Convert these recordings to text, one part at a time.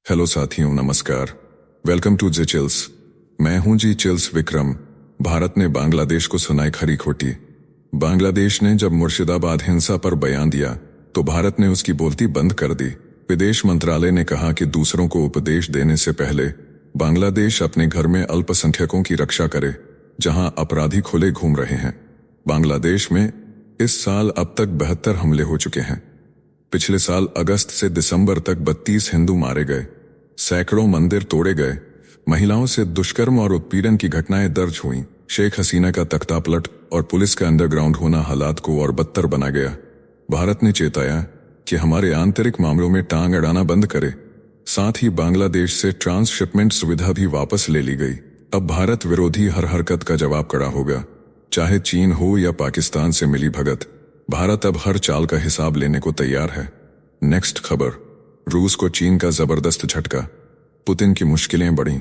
Hello साथियों, नमस्कार। Welcome to G chills. मैं हूं जी चिल्स विक्रम। भारत ने बांग्लादेश को सुनाई खरी खोटी। बांग्लादेश ने जब मुर्शिदाबाद हिंसा पर बयान दिया तो भारत ने उसकी बोलती बंद कर दी। विदेश मंत्रालय ने कहा कि दूसरों को उपदेश देने से पहले बांग्लादेश अपने घर में अल्पसंख्यकों की रक्षा करे, जहां अपराधी खुले घूम रहे हैं। बांग्लादेश में इस साल अब तक 72 हमले हो चुके हैं। पिछले साल अगस्त से दिसंबर तक 32 हिंदू मारे गए, सैकड़ों मंदिर तोड़े गए, महिलाओं से दुष्कर्म और उत्पीड़न की घटनाएं दर्ज हुईं। शेख हसीना का तख्तापलट और पुलिस का अंडरग्राउंड होना हालात को और बदतर बना गया। भारत ने चेताया कि हमारे आंतरिक मामलों में टांग अड़ाना बंद करे। साथ ही बांग्लादेश से ट्रांसशिपमेंट सुविधा भी वापस ले ली गई। अब भारत विरोधी हर हरकत का जवाब कड़ा होगा, चाहे चीन हो या पाकिस्तान से मिली भगत। भारत अब हर चाल का हिसाब लेने को तैयार है। नेक्स्ट खबर, रूस को चीन का जबरदस्त झटका। पुतिन की मुश्किलें बढ़ी।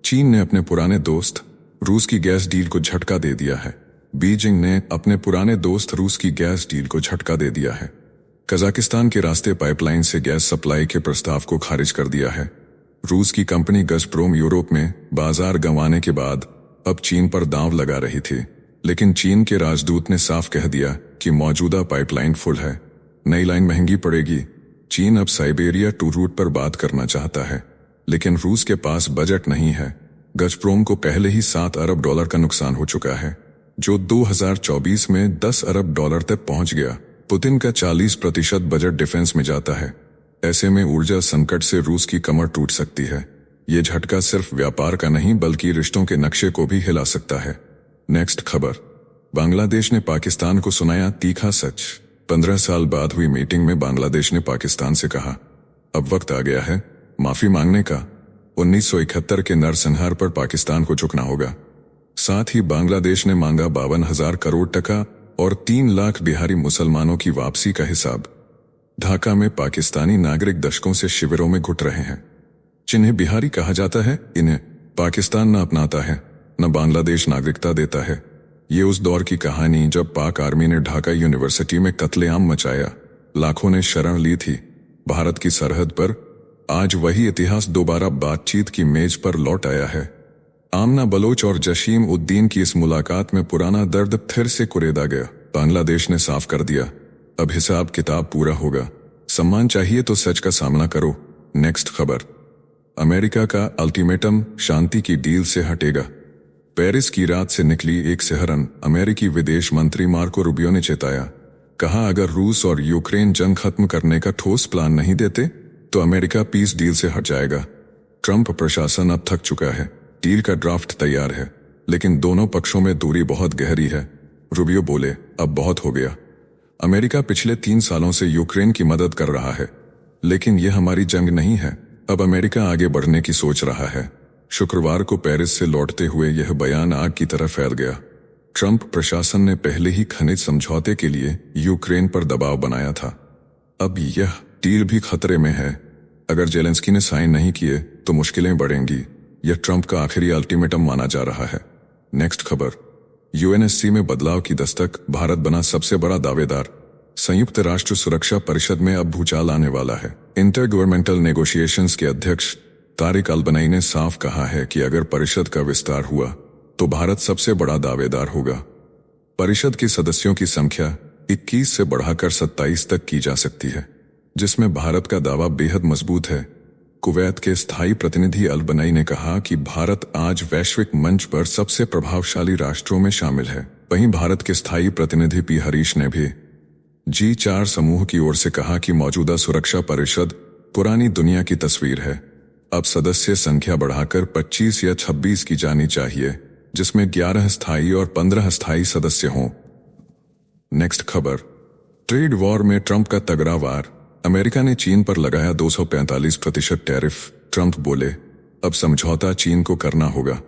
चीन ने अपने पुराने दोस्त रूस की गैस डील को झटका दे दिया है। बीजिंग ने अपने पुराने दोस्त रूस की गैस डील को झटका दे दिया है। कजाकिस्तान के रास्ते पाइपलाइन से गैस सप्लाई के प्रस्ताव को खारिज कर दिया है। रूस की कंपनी गज़प्रोम यूरोप में बाजार गंवाने के बाद अब चीन पर दांव लगा रही थी, लेकिन चीन के राजदूत ने साफ कह दिया कि मौजूदा पाइपलाइन फुल है, नई लाइन महंगी पड़ेगी। चीन अब साइबेरिया टू रूट पर बात करना चाहता है, लेकिन रूस के पास बजट नहीं है। गज़प्रोम को पहले ही $7 अरब का नुकसान हो चुका है, जो 2024 में $10 अरब तक पहुंच गया। पुतिन का 40% बजट डिफेंस में जाता है। ऐसे में ऊर्जा संकट से रूस की कमर टूट सकती है। ये झटका सिर्फ व्यापार का नहीं बल्कि रिश्तों के नक्शे को भी हिला सकता है। नेक्स्ट खबर, बांग्लादेश ने पाकिस्तान को सुनाया तीखा सच। 15 साल बाद हुई मीटिंग में बांग्लादेश ने पाकिस्तान से कहा, अब वक्त आ गया है माफी मांगने का। 1971 के नरसंहार पर पाकिस्तान को झुकना होगा। साथ ही बांग्लादेश ने मांगा 52,000 करोड़ टका और 3 लाख बिहारी मुसलमानों की वापसी का हिसाब। ढाका में पाकिस्तानी नागरिक दशकों से शिविरों में घुट रहे हैं। जिन्हें बिहारी कहा जाता है, इन्हें पाकिस्तान न अपनाता है न बांग्लादेश नागरिकता देता है। ये उस दौर की कहानी जब पाक आर्मी ने ढाका यूनिवर्सिटी में कत्लेआम मचाया, लाखों ने शरण ली थी भारत की सरहद पर। आज वही इतिहास दोबारा बातचीत की मेज पर लौट आया है। आमना बलोच और जशीम उद्दीन की इस मुलाकात में पुराना दर्द फिर से कुरेदा गया। बांग्लादेश ने साफ कर दिया, अब हिसाब किताब पूरा होगा। सम्मान चाहिए तो सच का सामना करो। नेक्स्ट खबर, अमेरिका का अल्टीमेटम शांति की डील से हटेगा। पेरिस की रात से निकली एक सिहरन। अमेरिकी विदेश मंत्री मार्को रूबियो ने चेताया, कहा अगर रूस और यूक्रेन जंग खत्म करने का ठोस प्लान नहीं देते तो अमेरिका पीस डील से हट जाएगा। ट्रंप प्रशासन अब थक चुका है। डील का ड्राफ्ट तैयार है, लेकिन दोनों पक्षों में दूरी बहुत गहरी है। रूबियो बोले, अब बहुत हो गया। अमेरिका पिछले 3 सालों से यूक्रेन की मदद कर रहा है, लेकिन यह हमारी जंग नहीं है। अब अमेरिका आगे बढ़ने की सोच रहा है। शुक्रवार को पेरिस से लौटते हुए यह बयान आग की तरह फैल गया। ट्रंप प्रशासन ने पहले ही खनिज समझौते के लिए यूक्रेन पर दबाव बनाया था। अब यह डील भी खतरे में है। अगर जेलेंस्की ने साइन नहीं किए तो मुश्किलें बढ़ेंगी। यह ट्रंप का आखिरी अल्टीमेटम माना जा रहा है। नेक्स्ट खबर, यूएनएससी में बदलाव की दस्तक। भारत बना सबसे बड़ा दावेदार। संयुक्त राष्ट्र सुरक्षा परिषद में अब भूचाल आने वाला है। इंटर गवर्नमेंटल नेगोशिएशंस के अध्यक्ष तारिक अल-बनाई ने साफ कहा है कि अगर परिषद का विस्तार हुआ तो भारत सबसे बड़ा दावेदार होगा। परिषद के सदस्यों की संख्या 21 से बढ़ाकर 27 तक की जा सकती है, जिसमें भारत का दावा बेहद मजबूत है। कुवैत के स्थायी प्रतिनिधि अल-बनाई ने कहा कि भारत आज वैश्विक मंच पर सबसे प्रभावशाली राष्ट्रों में शामिल है। वहीं भारत के स्थायी प्रतिनिधि पी हरीश ने भी G4 समूह की ओर से कहा कि मौजूदा सुरक्षा परिषद पुरानी दुनिया की तस्वीर है। अब सदस्य संख्या बढ़ाकर 25 या 26 की जानी चाहिए, जिसमें 11 स्थायी और 15 अस्थायी सदस्य हों। नेक्स्ट खबर, ट्रेड वॉर में ट्रंप का तगड़ा वार। अमेरिका ने चीन पर लगाया 245% टैरिफ। ट्रंप बोले, अब समझौता चीन को करना होगा,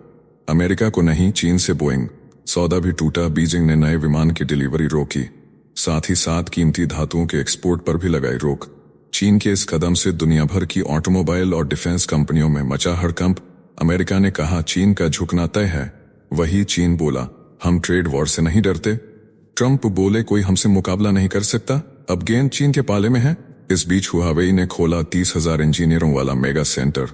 अमेरिका को नहीं। चीन से बोइंग सौदा भी टूटा। बीजिंग ने नए विमान की डिलीवरी रोकी, साथ ही साथ कीमती धातुओं के एक्सपोर्ट पर भी लगाई रोक। चीन के इस कदम से दुनिया भर की ऑटोमोबाइल और डिफेंस कंपनियों में मचा हड़कंप। अमेरिका ने कहा चीन का झुकना तय है। वही चीन बोला, हम ट्रेड वॉर से नहीं डरते। ट्रंप बोले, कोई हमसे मुकाबला नहीं कर सकता, अब गेंद चीन के पाले में है। इस बीच हुआवेई ने खोला 30,000 इंजीनियरों वाला मेगा सेंटर।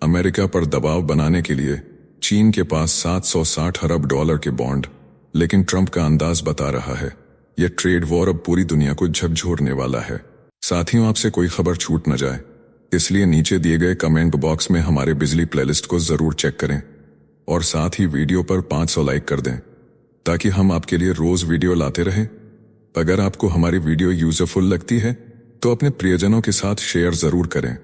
अमेरिका पर दबाव बनाने के लिए चीन के पास 760 अरब डॉलर के बॉन्ड। लेकिन ट्रंप का अंदाज बता रहा है यह ट्रेड वॉर अब पूरी दुनिया को झकझोरने वाला है। साथियों, आपसे कोई खबर छूट न जाए, इसलिए नीचे दिए गए कमेंट बॉक्स में हमारे बिजली प्लेलिस्ट को जरूर चेक करें और साथ ही वीडियो पर 500 लाइक कर दें ताकि हम आपके लिए रोज वीडियो लाते रहें। अगर आपको हमारी वीडियो यूजफुल लगती है तो अपने प्रियजनों के साथ शेयर जरूर करें।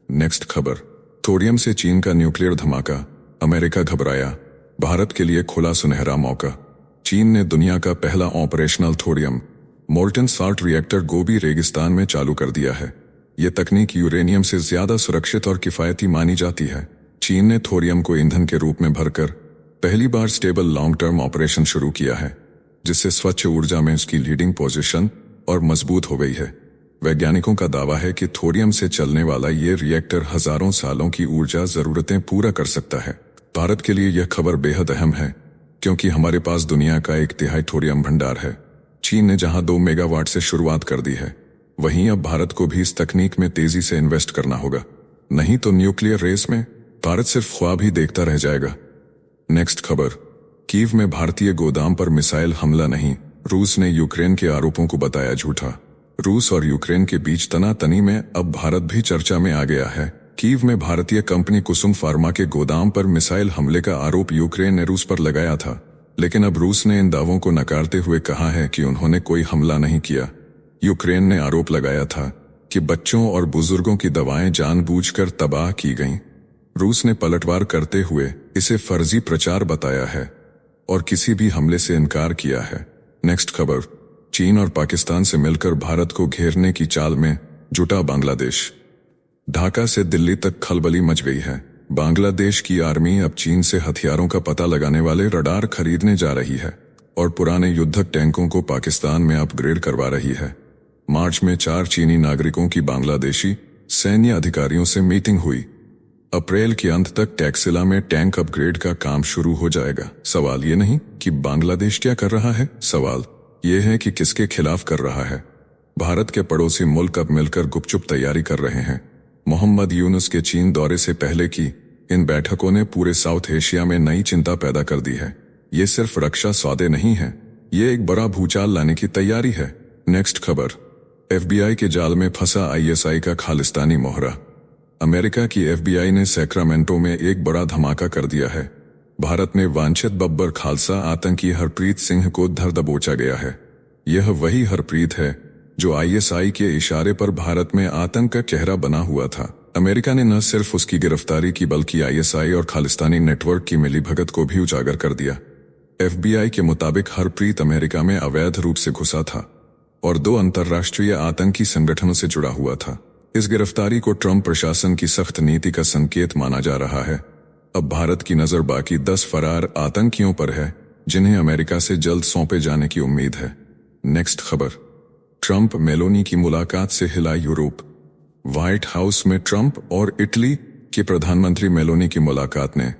नेक्स्ट खबर, थोरियम से चीन का न्यूक्लियर धमाका, अमेरिका घबराया, भारत के लिए खुला सुनहरा मौका। चीन ने दुनिया का पहला operational thorium molten salt reactor Gobi रेगिस्तान में चालू कर दिया है। यह तकनीक यूरेनियम से ज्यादा सुरक्षित और किफायती मानी जाती है। चीन ने थोरियम को ईंधन के रूप में भरकर पहली बार स्टेबल लॉन्ग टर्म ऑपरेशन शुरू किया है, जिससे स्वच्छ ऊर्जा में उसकी लीडिंग पोजीशन और मजबूत हो गई है। वैज्ञानिकों का दावा है कि थोरियम से चलने वाला ये रिएक्टर हजारों सालों की ऊर्जा जरूरतें पूरा कर सकता है। भारत के लिए यह खबर बेहद अहम है क्योंकि हमारे पास दुनिया का 1/3 थोरियम भंडार है। चीन ने जहां 2 मेगावाट से शुरुआत कर दी है, वहीं अब भारत को भी इस तकनीक में तेजी से इन्वेस्ट करना होगा, नहीं तो न्यूक्लियर रेस में भारत सिर्फ ख्वाब ही देखता रह जाएगा। नेक्स्ट खबर, कीव में भारतीय गोदाम पर मिसाइल हमला नहीं, रूस ने यूक्रेन के आरोपों को बताया झूठा। रूस और यूक्रेन के बीच तनातनी में अब भारत भी चर्चा में आ गया है। कीव में भारतीय कंपनी कुसुम फार्मा के गोदाम पर मिसाइल हमले का आरोप यूक्रेन ने रूस पर लगाया था, लेकिन अब रूस ने इन दावों को नकारते हुए कहा है कि उन्होंने कोई हमला नहीं किया। यूक्रेन ने आरोप लगाया था कि बच्चों और बुजुर्गों की दवाएं जानबूझकर तबाह की गईं। रूस ने पलटवार करते हुए इसे फर्जी प्रचार बताया है और किसी भी हमले से इनकार किया है। नेक्स्ट खबर, चीन और पाकिस्तान से मिलकर भारत को घेरने की चाल में जुटा बांग्लादेश। ढाका से दिल्ली तक खलबली मच गई है। बांग्लादेश की आर्मी अब चीन से हथियारों का पता लगाने वाले रडार खरीदने जा रही है और पुराने युद्धक टैंकों को पाकिस्तान में अपग्रेड करवा रही है। मार्च में 4 चीनी नागरिकों की बांग्लादेशी सैन्य अधिकारियों से मीटिंग हुई। अप्रैल के अंत तक टैक्सिला में टैंक अपग्रेड का काम शुरू हो जाएगा। सवाल ये नहीं कि बांग्लादेश क्या कर रहा है, सवाल ये है कि किसके खिलाफ कर रहा है। भारत के पड़ोसी मुल्क अब मिलकर गुपचुप तैयारी कर रहे हैं। मोहम्मद यूनुस के चीन दौरे से पहले की इन बैठकों ने पूरे साउथ एशिया में नई चिंता पैदा कर दी है। ये सिर्फ रक्षा सौदे नहीं है, ये एक बड़ा भूचाल लाने की तैयारी है। नेक्स्ट खबर, FBI के जाल में फंसा ISI का खालिस्तानी मोहरा। अमेरिका की FBI ने सैक्रामेंटो में एक बड़ा धमाका कर दिया है। भारत में वांछित बब्बर खालसा आतंकी हरप्रीत सिंह को धर दबोचा गया है। यह वही हरप्रीत है जो ISI के इशारे पर भारत में आतंक का चेहरा बना हुआ था। अमेरिका ने न सिर्फ उसकी गिरफ्तारी की बल्कि ISI और खालिस्तानी नेटवर्क की मिलीभगत को भी उजागर कर दिया। FBI के मुताबिक हरप्रीत अमेरिका में अवैध रूप से घुसा था और 2 अंतर्राष्ट्रीय आतंकी संगठनों से जुड़ा हुआ था। इस गिरफ्तारी को ट्रंप प्रशासन की सख्त नीति का संकेत माना जा रहा है। अब भारत की नजर बाकी 10 फरार आतंकियों पर है जिन्हें अमेरिका से जल्द सौंपे जाने की उम्मीद है। नेक्स्ट खबर, ट्रंप मेलोनी की मुलाकात से हिला यूरोप। व्हाइट हाउस में ट्रंप और इटली के प्रधानमंत्री मेलोनी की मुलाकात ने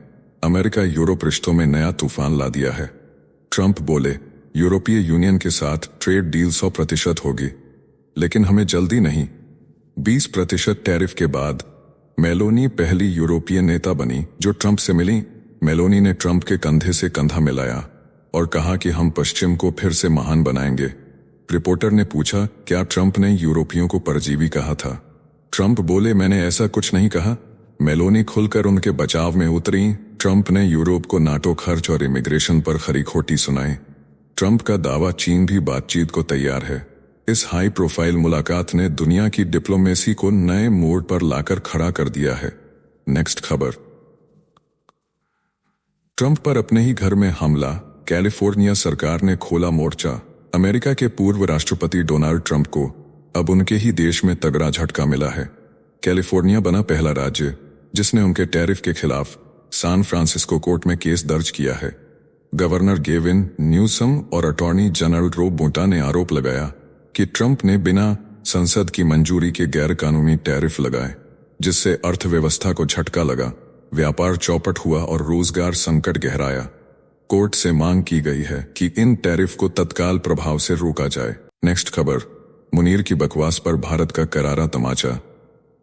अमेरिका यूरोप रिश्तों में नया तूफान ला दिया है। ट्रंप बोले, यूरोपीय यूनियन के साथ ट्रेड डील 100% होगी, लेकिन हमें जल्दी नहीं। 20% टैरिफ के बाद मेलोनी पहली यूरोपीय नेता बनी जो ट्रंप से मिली। मेलोनी ने ट्रंप के कंधे से कंधा मिलाया और कहा कि हम पश्चिम को फिर से महान बनाएंगे। रिपोर्टर ने पूछा, क्या ट्रंप ने यूरोपियों को परजीवी कहा था? ट्रंप बोले, मैंने ऐसा कुछ नहीं कहा। मेलोनी खुलकर उनके बचाव में उतरी। ट्रंप ने यूरोप को नाटो खर्च और इमिग्रेशन पर खरी खोटी सुनाई। ट्रंप का दावा, चीन भी बातचीत को तैयार है। इस हाई प्रोफाइल मुलाकात ने दुनिया की डिप्लोमेसी को नए मोड़ पर लाकर खड़ा कर दिया है। नेक्स्ट खबर, ट्रंप पर अपने ही घर में हमला, कैलिफोर्निया सरकार ने खोला मोर्चा। अमेरिका के पूर्व राष्ट्रपति डोनाल्ड ट्रंप को अब उनके ही देश में तगड़ा झटका मिला है। कैलिफोर्निया बना पहला राज्य जिसने उनके टैरिफ के खिलाफ सैन फ्रांसिस्को कोर्ट में केस दर्ज किया है। गवर्नर गेविन न्यूसम और अटॉर्नी जनरल रोब बोटा ने आरोप लगाया कि ट्रंप ने बिना संसद की मंजूरी के गैर कानूनी टैरिफ लगाए, जिससे अर्थव्यवस्था को झटका लगा, व्यापार चौपट हुआ और रोजगार संकट गहराया। कोर्ट से मांग की गई है कि इन टैरिफ को तत्काल प्रभाव से रोका जाए। नेक्स्ट खबर, मुनीर की बकवास पर भारत का करारा तमाचा।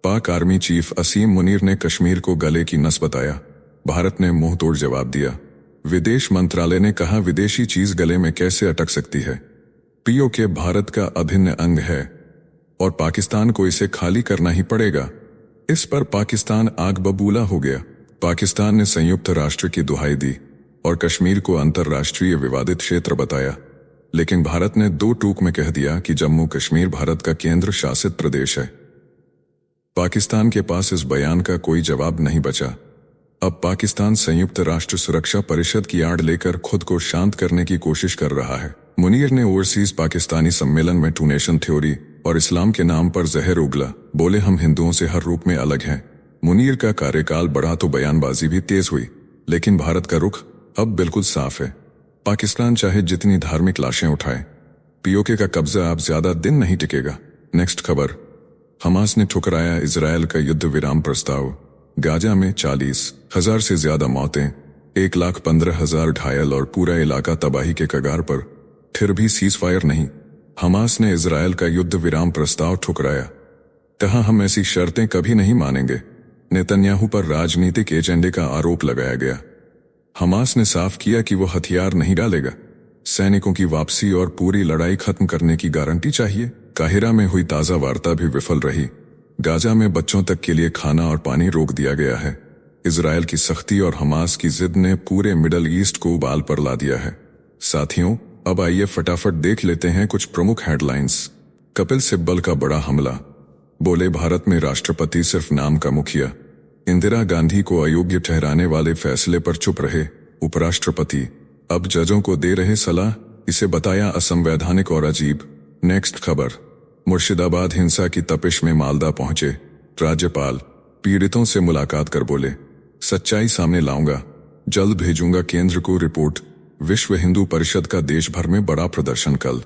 पाक आर्मी चीफ असीम मुनीर ने कश्मीर को गले की नस बताया। भारत ने मुंह तोड़ जवाब दिया। विदेश मंत्रालय ने कहा, विदेशी चीज गले में कैसे अटक सकती है। पीओके भारत का अभिन्न अंग है और पाकिस्तान को इसे खाली करना ही पड़ेगा। इस पर पाकिस्तान आग बबूला हो गया। पाकिस्तान ने संयुक्त राष्ट्र की दुहाई दी और कश्मीर को अंतर्राष्ट्रीय विवादित क्षेत्र बताया, लेकिन भारत ने दो टूक में कह दिया कि जम्मू कश्मीर भारत का केंद्र शासित प्रदेश है। पाकिस्तान के पास इस बयान का कोई जवाब नहीं बचा। अब पाकिस्तान संयुक्त राष्ट्र सुरक्षा परिषद की आड़ लेकर खुद को शांत करने की कोशिश कर रहा है। मुनीर ने ओवरसीज पाकिस्तानी सम्मेलन में टू नेशन थ्योरी और इस्लाम के नाम पर जहर उगला। बोले, हम हिंदुओं से हर रूप में अलग हैं। मुनीर का कार्यकाल बढ़ा तो बयानबाजी भी तेज हुई, लेकिन भारत का रुख अब बिल्कुल साफ है। पाकिस्तान चाहे जितनी धार्मिक लाशें उठाए, पीओके का कब्जा अब ज्यादा दिन नहीं टिकेगा। नेक्स्ट खबर, हमास ने ठुकराया इजरायल का युद्ध विराम प्रस्ताव। गाजा में 40,000 से ज्यादा मौतें, 1,15,000 घायल और पूरा इलाका तबाही के कगार पर, फिर भी सीज फायर नहीं। हमास ने इजरायल का युद्ध विराम प्रस्ताव ठुकराया। कहा, हम ऐसी शर्तें कभी नहीं मानेंगे। नेतन्याहू पर राजनीतिक एजेंडे का आरोप लगाया गया। हमास ने साफ किया कि वो हथियार नहीं डालेगा। सैनिकों की वापसी और पूरी लड़ाई खत्म करने की गारंटी चाहिए। काहिरा में हुई ताजा वार्ता भी विफल रही। गाजा में बच्चों तक के लिए खाना और पानी रोक दिया गया है। इजरायल की सख्ती और हमास की जिद ने पूरे मिडल ईस्ट को उबाल पर ला दिया है। साथियों, अब आइए फटाफट देख लेते हैं कुछ प्रमुख हेडलाइंस। कपिल सिब्बल का बड़ा हमला। बोले, भारत में राष्ट्रपति सिर्फ नाम का मुखिया। इंदिरा गांधी को अयोग्य ठहराने वाले फैसले पर चुप रहे उपराष्ट्रपति। अब जजों को दे रहे सलाह, इसे बताया असंवैधानिक और अजीब। नेक्स्ट खबर, मुर्शिदाबाद हिंसा की तपिश में मालदा पहुंचे राज्यपाल। पीड़ितों से मुलाकात कर बोले, सच्चाई सामने लाऊंगा, जल्द भेजूंगा केंद्र को रिपोर्ट। विश्व हिंदू परिषद का देश भर में बड़ा प्रदर्शन कल।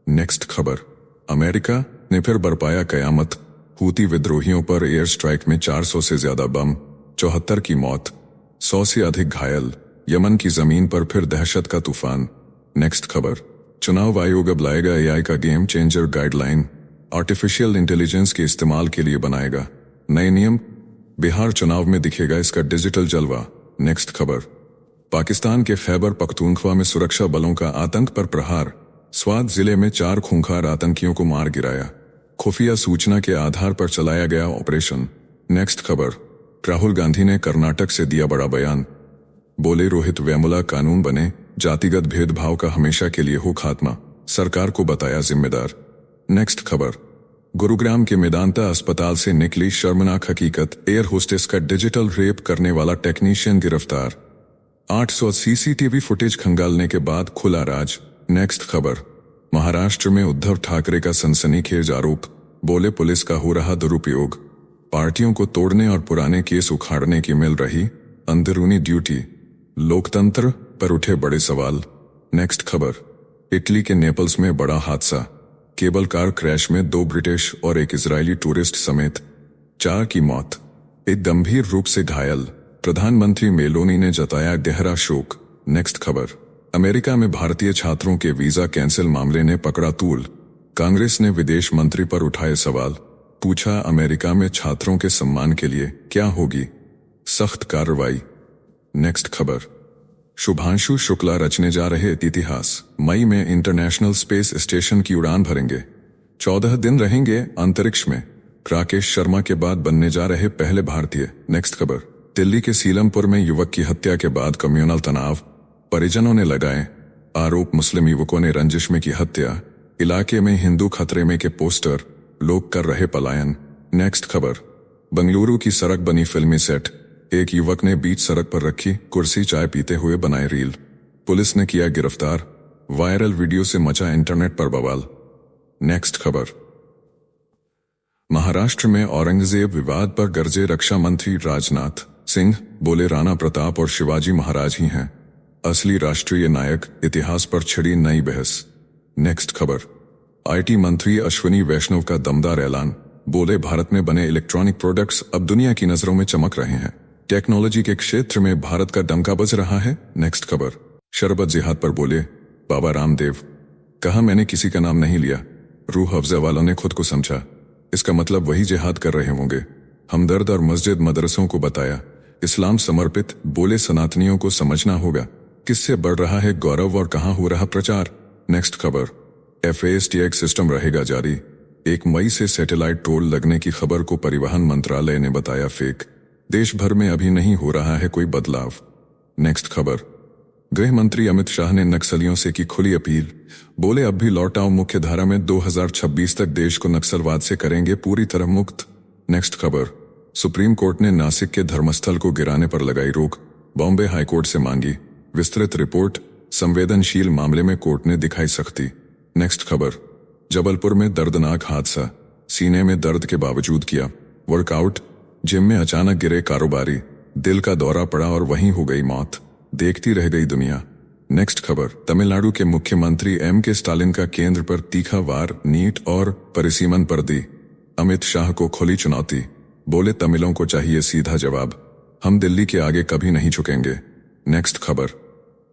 नेक्स्ट खबर, अमेरिका ने फिर बरपाया कयामत। हूती विद्रोहियों पर एयर स्ट्राइक में 400 से ज्यादा बम, 74 की मौत, 100 से अधिक घायल। यमन की जमीन पर फिर दहशत का तूफान। नेक्स्ट खबर, चुनाव आयोग अब लाएगा एआई का game changer guideline. Artificial intelligence के इस्तेमाल के लिए बनाएगा नए नियम। बिहार चुनाव में दिखेगा इसका डिजिटल जलवा। नेक्स्ट खबर, पाकिस्तान के खैबर पख्तूनख्वा में सुरक्षा बलों का आतंक पर प्रहार। स्वात जिले में 4 खूंखार आतंकियों को मार गिराया। खुफिया सूचना के आधार पर चलाया गया ऑपरेशन। नेक्स्ट खबर, राहुल गांधी ने कर्नाटक से दिया बड़ा बयान। बोले, रोहित वेमुला कानून बने, जातिगत भेदभाव का हमेशा के लिए हो खात्मा, सरकार को बताया जिम्मेदार। नेक्स्ट खबर, गुरुग्राम के मेदांता अस्पताल से निकली शर्मनाक हकीकत। एयर होस्टेस का डिजिटल रेप करने वाला टेक्नीशियन गिरफ्तार। 800 सीसीटीवी फुटेज खंगालने के बाद खुला राज। नेक्स्ट खबर, महाराष्ट्र में उद्धव ठाकरे का सनसनीखेज आरोप। बोले, पुलिस का हो रहा दुरुपयोग, पार्टियों को तोड़ने और पुराने केस उखाड़ने की मिल रही अंदरूनी ड्यूटी। लोकतंत्र पर उठे बड़े सवाल। नेक्स्ट खबर, इटली के नेपल्स में बड़ा हादसा। केबल कार क्रैश में 2 ब्रिटिश और एक इजरायली टूरिस्ट समेत 4 की मौत, एक गंभीर रूप से घायल। प्रधानमंत्री मेलोनी ने जताया गहरा शोक। नेक्स्ट खबर, अमेरिका में भारतीय छात्रों के वीजा कैंसिल मामले ने पकड़ा तूल। कांग्रेस ने विदेश मंत्री पर उठाए सवाल। पूछा, अमेरिका में छात्रों के सम्मान के लिए क्या होगी सख्त कार्रवाई। नेक्स्ट खबर, शुभांशु शुक्ला रचने जा रहे इतिहास। मई में इंटरनेशनल स्पेस स्टेशन की उड़ान भरेंगे। 14 दिन रहेंगे अंतरिक्ष में। राकेश शर्मा के बाद बनने जा रहे पहले भारतीय। नेक्स्ट खबर, दिल्ली के सीलमपुर में युवक की हत्या के बाद कम्युनल तनाव। परिजनों ने लगाए आरोप, मुस्लिम युवकों ने रंजिश में की हत्या। इलाके में हिंदू खतरे में के पोस्टर, लोग कर रहे पलायन। नेक्स्ट खबर, बंगलुरु की सड़क बनी फिल्मी सेट। एक युवक ने बीच सड़क पर रखी कुर्सी चाय पीते हुए बनाए रील। पुलिस ने किया गिरफ्तार। वायरल वीडियो से मचा इंटरनेट पर बवाल। नेक्स्ट खबर, महाराष्ट्र में औरंगजेब विवाद पर गरजे रक्षा मंत्री राजनाथ सिंह। बोले, राणा प्रताप और शिवाजी महाराज ही हैं असली राष्ट्रीय नायक। इतिहास पर छिड़ी नई बहस। नेक्स्ट खबर, आईटी मंत्री अश्विनी वैष्णव का दमदार ऐलान। बोले, भारत में बने इलेक्ट्रॉनिक प्रोडक्ट्स अब दुनिया की नजरों में चमक रहे हैं। टेक्नोलॉजी के क्षेत्र में भारत का डंका बज रहा है। नेक्स्ट खबर, शरबत जिहाद पर बोले बाबा रामदेव। कहा, मैंने किसी का नाम नहीं लिया, रूह अफ़ज़ा वालों ने खुद को समझा। इसका मतलब वही जिहाद कर रहे होंगे। हमदर्द और मस्जिद मदरसों को बताया, इस्लाम समर्पित। बोले सनातनियों को समझना होगा किससे बढ़ रहा है गौरव और कहाँ हो रहा प्रचार। नेक्स्ट खबर, FASTag सिस्टम रहेगा जारी। 1 मई से सैटेलाइट टोल लगने की खबर को परिवहन मंत्रालय ने बताया फेक। देश भर में अभी नहीं हो रहा है कोई बदलाव। नेक्स्ट खबर, गृह मंत्री अमित शाह ने नक्सलियों से की खुली अपील। बोले अब भी लौट आओ मुख्य धारा में, 2026 तक देश को नक्सलवाद से करेंगे पूरी तरह मुक्त। नेक्स्ट खबर, सुप्रीम कोर्ट ने नासिक के धर्मस्थल को गिराने पर लगाई रोक। बॉम्बे हाईकोर्ट से मांगी विस्तृत रिपोर्ट। संवेदनशील मामले में कोर्ट ने दिखाई सख्ती। नेक्स्ट खबर, जबलपुर में दर्दनाक हादसा, सीने में दर्द के बावजूद किया वर्कआउट। जिम में अचानक गिरे कारोबारी, दिल का दौरा पड़ा और वहीं हो गई मौत। देखती रह गई दुनिया। नेक्स्ट खबर, तमिलनाडु के मुख्यमंत्री M.K. स्टालिन का केंद्र पर तीखा वार, नीट और परिसीमन पर दी अमित शाह को खुली चुनौती। बोले तमिलों को चाहिए सीधा जवाब, हम दिल्ली के आगे कभी नहीं झुकेंगे। नेक्स्ट खबर,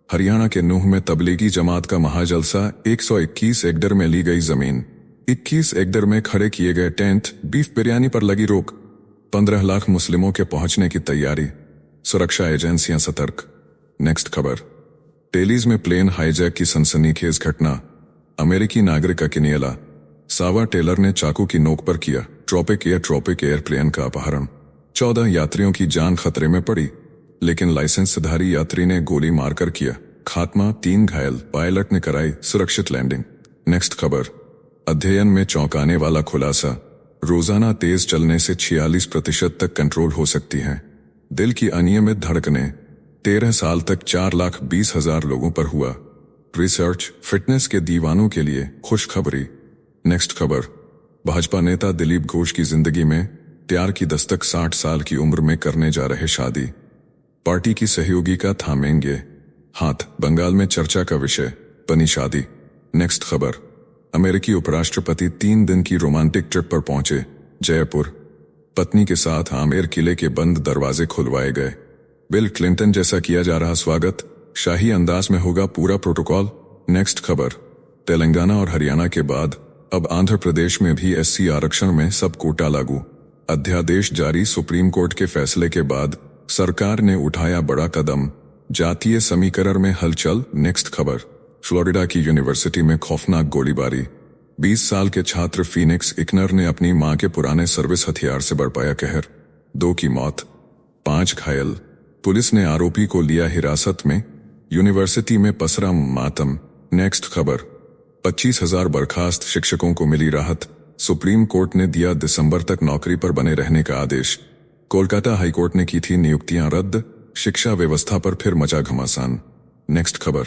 हरियाणा के नूह में तबलीगी जमात का महाजलसा, 121 एकड़ में ली गई जमीन, 21 एकड़ में खड़े किए गए टेंट, बीफ बिरयानी पर लगी रोक। 15 लाख मुस्लिमों के पहुंचने की तैयारी, सुरक्षा एजेंसियां सतर्क। नेक्स्ट खबर, टेलीज में प्लेन हाईजैक की सनसनीखेज घटना, अमेरिकी नागरिक अकिनियला सावा टेलर ने चाकू की नोक पर किया ट्रॉपिक एयरप्लेन का अपहरण। 14 यात्रियों की जान खतरे में पड़ी, लेकिन लाइसेंसधारी यात्री ने गोली मारकर किया खात्मा। 3 घायल, पायलट ने कराई सुरक्षित लैंडिंग। नेक्स्ट खबर, अध्ययन में चौंकाने वाला खुलासा, रोजाना तेज चलने से 46% तक कंट्रोल हो सकती है। दिल की अनियमित धड़कनें 13 साल तक 4,20,000 लोगों पर हुआ। रिसर्च, फिटनेस के दीवानों के लिए खुशखबरी। नेक्स्ट खबर, भाजपा नेता दिलीप घोष की जिंदगी में प्यार की दस्तक, 60 साल की उम्र में करने जा रहे शादी। पार्टी की सहयोगी का थामेंगे हाथ, बंगाल में चर्चा का विषय बनी शादी। नेक्स्ट खबर, अमेरिकी उपराष्ट्रपति 3 दिन की रोमांटिक ट्रिप पर पहुंचे जयपुर। पत्नी के साथ आमेर किले के बंद दरवाजे खुलवाए गए। बिल क्लिंटन जैसा किया जा रहा स्वागत, शाही अंदाज में होगा पूरा प्रोटोकॉल। नेक्स्ट खबर, तेलंगाना और हरियाणा के बाद अब आंध्र प्रदेश में भी SC आरक्षण में सब कोटा लागू। अध्यादेश जारी, सुप्रीम कोर्ट के फैसले के बाद सरकार ने उठाया बड़ा कदम, जातीय समीकरण में हलचल। नेक्स्ट खबर, फ्लोरिडा की यूनिवर्सिटी में खौफनाक गोलीबारी, 20 साल के छात्र फीनिक्स इकनर ने अपनी मां के पुराने सर्विस हथियार से बरपाया कहर। 2 की मौत, 5 घायल। पुलिस ने आरोपी को लिया हिरासत में, यूनिवर्सिटी में पसरा मातम। नेक्स्ट खबर, 25,000 बर्खास्त शिक्षकों को मिली राहत, सुप्रीम कोर्ट ने दिया दिसंबर तक नौकरी पर बने रहने का आदेश। कोलकाता हाईकोर्ट ने की थी नियुक्तियां रद्द, शिक्षा व्यवस्था पर फिर मचा घमासान। नेक्स्ट खबर,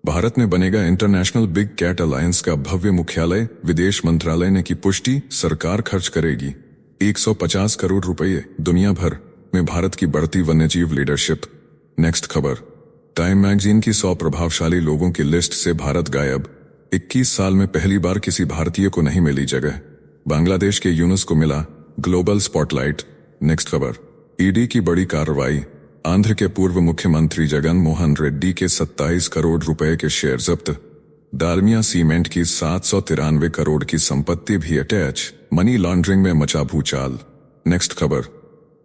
भारत में बनेगा इंटरनेशनल बिग कैट अलायंस का भव्य मुख्यालय, विदेश मंत्रालय ने की पुष्टि। सरकार खर्च करेगी 150 करोड़ रुपये, दुनिया भर में भारत की बढ़ती वन्यजीव लीडरशिप। नेक्स्ट खबर, टाइम मैगजीन की 100 प्रभावशाली लोगों की लिस्ट से भारत गायब, 21 साल में पहली बार किसी भारतीय को नहीं मिली जगह। बांग्लादेश के यूनुस को मिला ग्लोबल स्पॉटलाइट। नेक्स्ट खबर, ईडी की बड़ी कार्रवाई, आंध्र के पूर्व मुख्यमंत्री जगन मोहन रेड्डी के 27 करोड़ रुपए के शेयर जब्त। दालमिया सीमेंट की 793 करोड़ की संपत्ति भी अटैच, मनी लॉन्ड्रिंग में मचा भूचाल। नेक्स्ट खबर,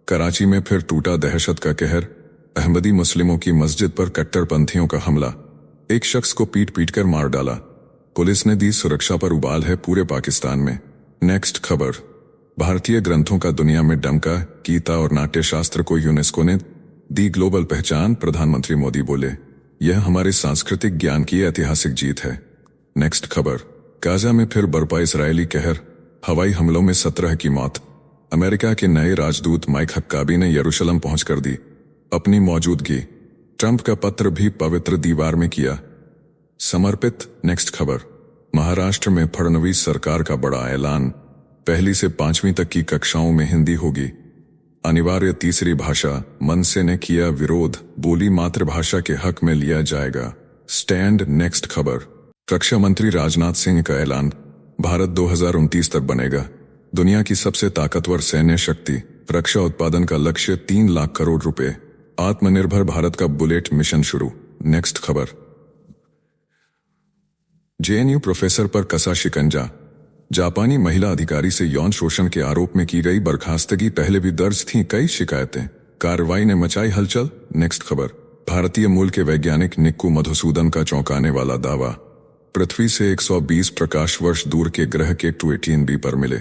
कराची में फिर टूटा दहशत का कहर, अहमदी मुस्लिमों की मस्जिद पर कट्टरपंथियों का हमला, एक शख्स को पीट पीट कर मार डाला। पुलिस ने दी सुरक्षा पर उबाल है पूरे पाकिस्तान में। नेक्स्ट खबर, भारतीय ग्रंथों का दुनिया में डंका, गीता और नाट्यशास्त्र को यूनेस्को ने दी ग्लोबल पहचान, प्रधानमंत्री मोदी बोले यह हमारे सांस्कृतिक ज्ञान की ऐतिहासिक जीत है। नेक्स्ट खबर, गाजा में फिर बरपा इजरायली कहर, हवाई हमलों में 17 की मौत। अमेरिका के नए राजदूत माइक हक्काबी ने यरूशलेम पहुंचकर दी अपनी मौजूदगी। ट्रंप का पत्र भी पवित्र दीवार में किया समर्पित। नेक्स्ट खबर, महाराष्ट्र में फडणवीस सरकार का बड़ा ऐलान, पहली से 5वीं तक की कक्षाओं में हिंदी होगी अनिवार्य तीसरी भाषा। मनसे ने किया विरोध, बोली मातृभाषा के हक में लिया जाएगा स्टैंड। नेक्स्ट खबर, रक्षा मंत्री राजनाथ सिंह का ऐलान, भारत 2029 तक बनेगा दुनिया की सबसे ताकतवर सैन्य शक्ति, रक्षा उत्पादन का लक्ष्य 3 लाख करोड़ रुपए, आत्मनिर्भर भारत का बुलेट मिशन शुरू। नेक्स्ट खबर, JNU प्रोफेसर पर कसा शिकंजा, जापानी महिला अधिकारी से यौन शोषण के आरोप में की गई बर्खास्तगी पहले भी दर्ज थीं कई शिकायतें, कार्रवाई ने मचाई हलचल। नेक्स्ट खबर, भारतीय मूल के वैज्ञानिक निक्कू मधुसूदन का चौंकाने वाला दावा, पृथ्वी से 120 प्रकाश वर्ष दूर के ग्रह के 218b पर मिले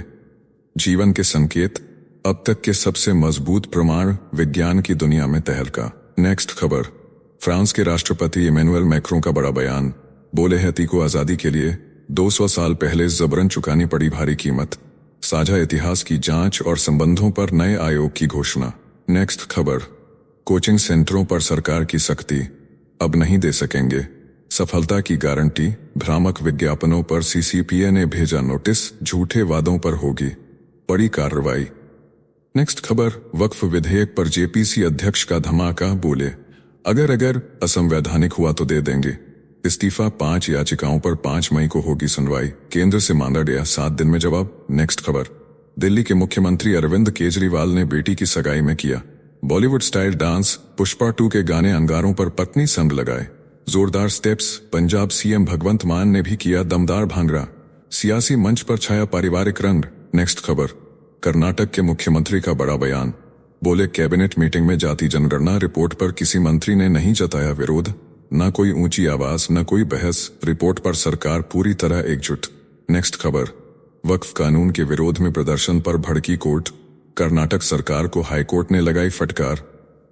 जीवन के संकेत, अब तक के सबसे मजबूत प्रमाण, विज्ञान की दुनिया में तहलका। नेक्स्ट खबर, फ्रांस के राष्ट्रपति इमैनुअल मैक्रों का बड़ा बयान, बोले हैती को आजादी के लिए 200 साल पहले जबरन चुकानी पड़ी भारी कीमत, साझा इतिहास की जांच और संबंधों पर नए आयोग की घोषणा। नेक्स्ट खबर, कोचिंग सेंटरों पर सरकार की सख्ती, अब नहीं दे सकेंगे सफलता की गारंटी, भ्रामक विज्ञापनों पर सीसीपीए ने भेजा नोटिस, झूठे वादों पर होगी बड़ी कार्रवाई। नेक्स्ट खबर, वक्फ विधेयक पर जेपीसी अध्यक्ष का धमाका, बोले अगर असंवैधानिक हुआ तो दे देंगे इस्तीफा, 5 याचिकाओं पर 5 मई को होगी सुनवाई, केंद्र से मांगा गया 7 दिन में जवाब। नेक्स्ट खबर, दिल्ली के मुख्यमंत्री अरविंद केजरीवाल ने बेटी की सगाई में किया बॉलीवुड स्टाइल डांस, पुष्पा 2 के गाने अंगारों पर पत्नी संग लगाए जोरदार स्टेप्स, पंजाब सीएम भगवंत मान ने भी किया दमदार भांगड़ा, सियासी मंच पर छाया पारिवारिक रंग। नेक्स्ट खबर, कर्नाटक के मुख्यमंत्री का बड़ा बयान, बोले कैबिनेट मीटिंग में जाति जनगणना रिपोर्ट पर किसी मंत्री ने नहीं जताया विरोध, न कोई ऊंची आवाज न कोई बहस, रिपोर्ट पर सरकार पूरी तरह एकजुट। नेक्स्ट खबर, वक्फ कानून के विरोध में प्रदर्शन पर भड़की कोर्ट, कर्नाटक सरकार को हाईकोर्ट ने लगाई फटकार,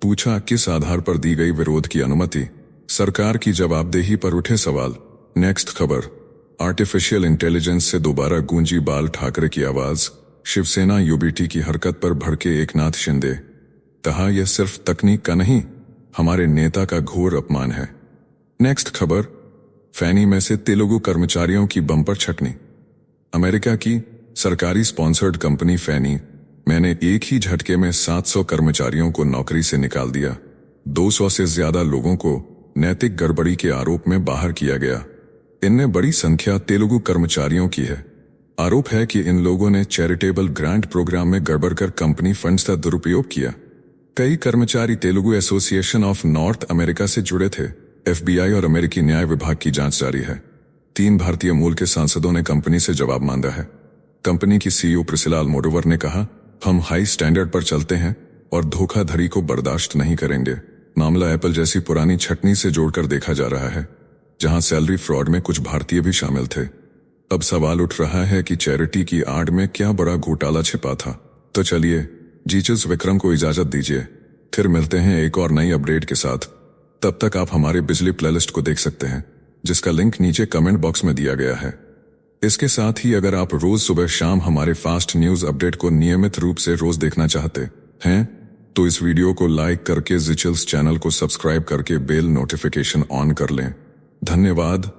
पूछा किस आधार पर दी गई विरोध की अनुमति, सरकार की जवाबदेही पर उठे सवाल। नेक्स्ट खबर, आर्टिफिशियल इंटेलिजेंस से दोबारा गूंजी बाल ठाकरे की आवाज, शिवसेना यूबीटी की हरकत पर भड़के एकनाथ शिंदे, कहा यह सिर्फ तकनीक का नहीं हमारे नेता का घोर अपमान है। नेक्स्ट खबर, फैनी में से तेलुगु कर्मचारियों की बम्पर छटनी, अमेरिका की सरकारी स्पॉन्सर्ड कंपनी फैनी मैंने एक ही झटके में 700 कर्मचारियों को नौकरी से निकाल दिया, 200 से ज्यादा लोगों को नैतिक गड़बड़ी के आरोप में बाहर किया गया, इनमें बड़ी संख्या तेलुगु कर्मचारियों की है। आरोप है कि इन लोगों ने चैरिटेबल ग्रांट प्रोग्राम में गड़बड़ कर कंपनी फंड्स का दुरुपयोग किया। कई कर्मचारी Telugu association of north America से जुड़े थे। एफबीआई और अमेरिकी न्याय विभाग की जांच जारी है। 3 भारतीय मूल के सांसदों ने कंपनी से जवाब मांगा है। कंपनी की सीईओ प्रिसिला अल्मोडोवर ने कहा, हम हाई स्टैंडर्ड पर चलते हैं और धोखाधड़ी को बर्दाश्त नहीं करेंगे। मामला एप्पल जैसी पुरानी छटनी से जोड़कर देखा जा रहा है, जहां सैलरी फ्रॉड में कुछ भारतीय भी शामिल थे। अब सवाल उठ रहा है कि चैरिटी की आड़ में क्या बड़ा घोटाला छिपा था। तो चलिए जीचल्स विक्रम को इजाजत दीजिए, फिर मिलते हैं एक और नई अपडेट के साथ। तब तक आप हमारे बिजली प्लेलिस्ट को देख सकते हैं, जिसका लिंक नीचे कमेंट बॉक्स में दिया गया है। इसके साथ ही अगर आप रोज सुबह शाम हमारे फास्ट न्यूज अपडेट को नियमित रूप से रोज देखना चाहते हैं तो इस वीडियो को लाइक करके जीचल्स चैनल को सब्सक्राइब करके बेल नोटिफिकेशन ऑन कर लें। धन्यवाद।